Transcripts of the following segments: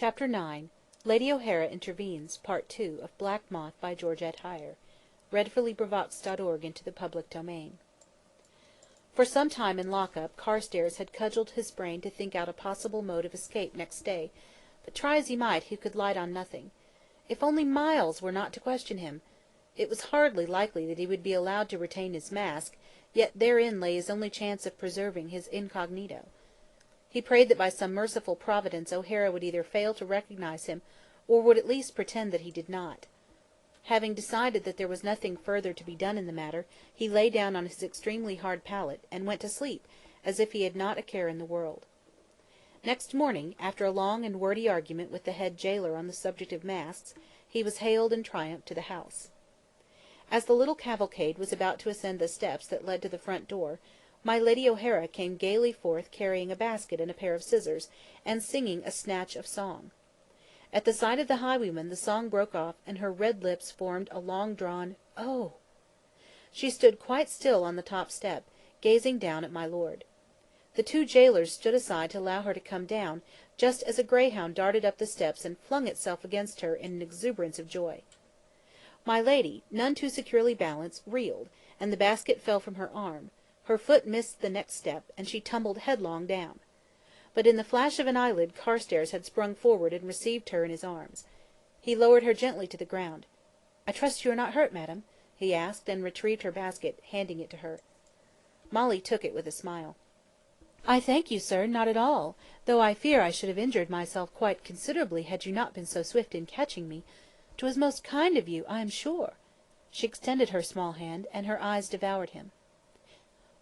Chapter 9 Lady O'Hara Intervenes Part II of Black Moth by Georgette read.fullybravox.org into the public domain. For some time in lock-up, Carstairs had cudgelled his brain to think out a possible mode of escape next day, but try as he might he could light on nothing. If only Miles were not to question him! It was hardly likely that he would be allowed to retain his mask, yet therein lay his only chance of preserving his incognito. He prayed that by some merciful providence O'Hara would either fail to recognise him, or would at least pretend that he did not. Having decided that there was nothing further to be done in the matter, he lay down on his extremely hard pallet, and went to sleep, as if he had not a care in the world. Next morning, after a long and wordy argument with the head gaoler on the subject of masks, he was haled in triumph to the house. As the little cavalcade was about to ascend the steps that led to the front door, my Lady O'Hara came gaily forth carrying a basket and a pair of scissors, and singing a snatch of song. At the sight of the highwayman the song broke off, and her red lips formed a long-drawn "Oh!" She stood quite still on the top step, gazing down at my lord. The two gaolers stood aside to allow her to come down, just as a greyhound darted up the steps and flung itself against her in an exuberance of joy. My lady, none too securely balanced, reeled, and the basket fell from her arm. Her foot missed the next step, and she tumbled headlong down. But in the flash of an eyelid Carstairs had sprung forward and received her in his arms. He lowered her gently to the ground. "I trust you are not hurt, madam?" he asked, and retrieved her basket, handing it to her. Molly took it with a smile. "I thank you, sir, not at all, though I fear I should have injured myself quite considerably had you not been so swift in catching me. 'Twas most kind of you, I am sure." She extended her small hand, and her eyes devoured him.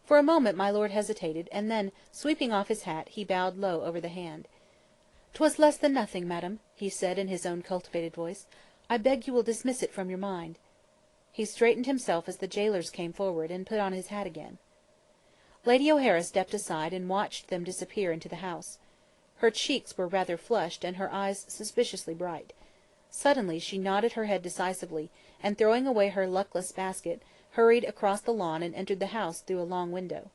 For a moment my lord hesitated, and then, sweeping off his hat, he bowed low over the hand. "'Twas less than nothing, madam," he said in his own cultivated voice. "I beg you will dismiss it from your mind." He straightened himself as the gaolers came forward, and put on his hat again. Lady O'Hara stepped aside and watched them disappear into the house. Her cheeks were rather flushed, and her eyes suspiciously bright. Suddenly she nodded her head decisively, and throwing away her luckless basket, hurried across the lawn and entered the house through a long window.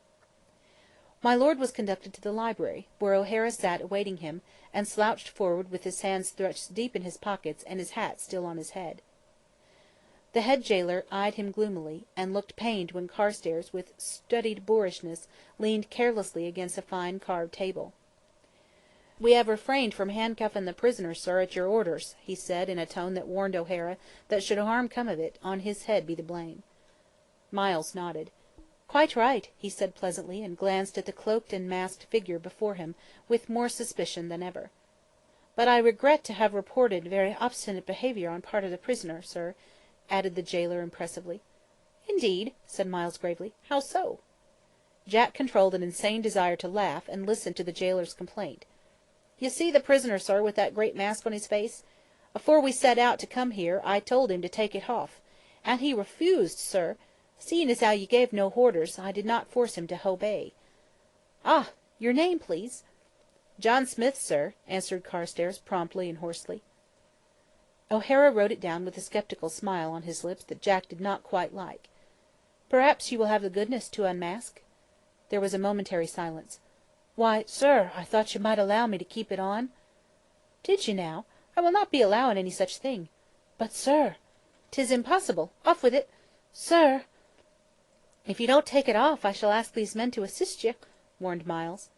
My lord was conducted to the library, where O'Hara sat awaiting him, and slouched forward with his hands thrust deep in his pockets and his hat still on his head. The head gaoler eyed him gloomily, and looked pained when Carstairs, with studied boorishness, leaned carelessly against a fine carved table. "We have refrained from handcuffing the prisoner, sir, at your orders," he said, in a tone that warned O'Hara that should harm come of it, on his head be the blame. Miles nodded. "Quite right," he said pleasantly, and glanced at the cloaked and masked figure before him with more suspicion than ever. "But I regret to have reported very obstinate behaviour on part of the prisoner, sir," added the gaoler impressively. "Indeed?" said Miles gravely. "How so?" Jack controlled an insane desire to laugh, and listened to the gaoler's complaint. "You see the prisoner, sir, with that great mask on his face? Afore we set out to come here, I told him to take it off, and he refused, sir. Seeing as how you gave no horders, I did not force him to hobey." "Ah! Your name, please?" "John Smith, sir," answered Carstairs promptly and hoarsely. O'Hara wrote it down with a sceptical smile on his lips that Jack did not quite like. "Perhaps you will have the goodness to unmask?" There was a momentary silence. "Why, sir, I thought you might allow me to keep it on." "Did you, now? I will not be allowing any such thing." "But, sir—" "'Tis impossible. Off with it." "Sir—" "If you don't take it off, I shall ask these men to assist you," warned Miles.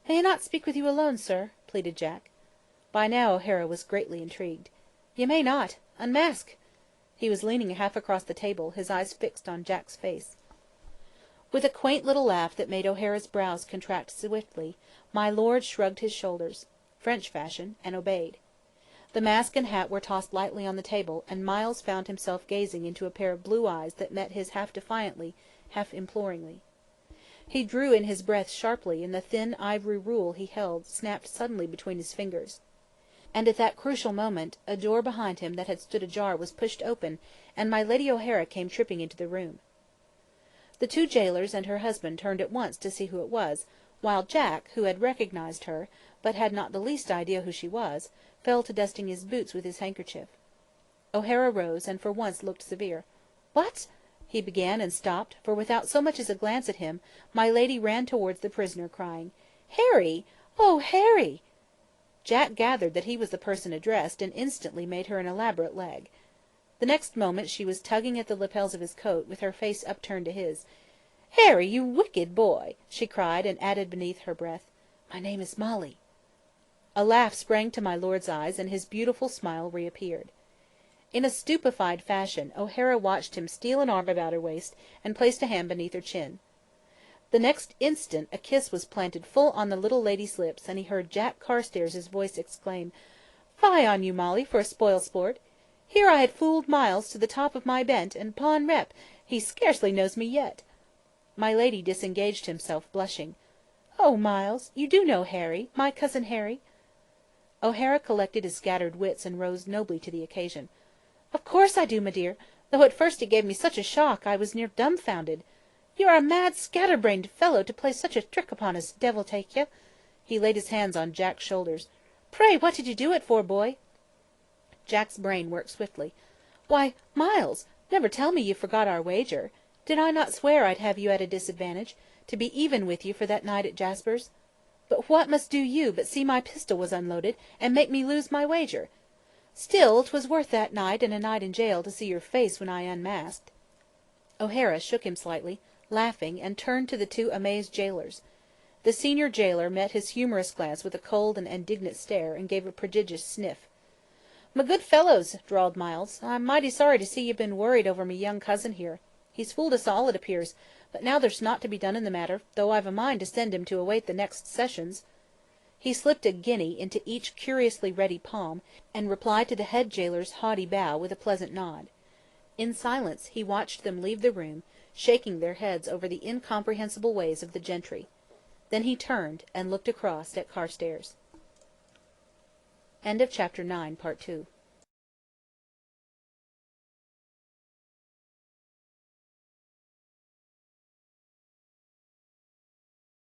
"May I not speak with you alone, sir?" pleaded Jack. By now O'Hara was greatly intrigued. "You may not. Unmask!" He was leaning half across the table, his eyes fixed on Jack's face. With a quaint little laugh that made O'Hara's brows contract swiftly, my lord shrugged his shoulders, French fashion, and obeyed. The mask and hat were tossed lightly on the table, and Miles found himself gazing into a pair of blue eyes that met his half defiantly, half imploringly. He drew in his breath sharply, and the thin ivory rule he held snapped suddenly between his fingers. And at that crucial moment a door behind him that had stood ajar was pushed open, and my Lady O'Hara came tripping into the room. The two gaolers and her husband turned at once to see who it was, while Jack, who had recognised her, but had not the least idea who she was, fell to dusting his boots with his handkerchief. O'Hara rose, and for once looked severe. "What—" he began, and stopped, for without so much as a glance at him, my lady ran towards the prisoner, crying, "Harry! Oh, Harry!" Jack gathered that he was the person addressed, and instantly made her an elaborate leg. The next moment she was tugging at the lapels of his coat, with her face upturned to his. "Harry, you wicked boy!" she cried, and added beneath her breath, "My name is Molly." A laugh sprang to my lord's eyes, and his beautiful smile reappeared. In a stupefied fashion, O'Hara watched him steal an arm about her waist, and placed a hand beneath her chin. The next instant a kiss was planted full on the little lady's lips, and he heard Jack Carstairs' voice exclaim, "Fie on you, Molly, for a spoil sport! Here I had fooled Miles to the top of my bent, and 'pon rep, he scarcely knows me yet." My lady disengaged himself, blushing. "Oh, Miles, you do know Harry, my cousin Harry?" O'Hara collected his scattered wits, and rose nobly to the occasion. "Of course I do, my dear, though at first it gave me such a shock I was near dumbfounded. You are a mad, scatter-brained fellow to play such a trick upon us, devil take you!" He laid his hands on Jack's shoulders. "Pray, what did you do it for, boy?" Jack's brain worked swiftly. "Why, Miles, never tell me you forgot our wager. Did I not swear I'd have you at a disadvantage, to be even with you for that night at Jasper's? But what must do you but see my pistol was unloaded, and make me lose my wager? Still, 'twas worth that night and a night in jail to see your face when I unmasked." O'Hara shook him slightly, laughing, and turned to the two amazed jailers. The senior jailer met his humorous glance with a cold and indignant stare, and gave a prodigious sniff. "My good fellows," drawled Miles, "I'm mighty sorry to see you've been worried over me young cousin here. He's fooled us all, it appears, but now there's nought to be done in the matter, though I've a mind to send him to await the next sessions." He slipped a guinea into each curiously ready palm, and replied to the head jailer's haughty bow with a pleasant nod. In silence he watched them leave the room, shaking their heads over the incomprehensible ways of the gentry. Then he turned, and looked across at Carstairs. Chapter 9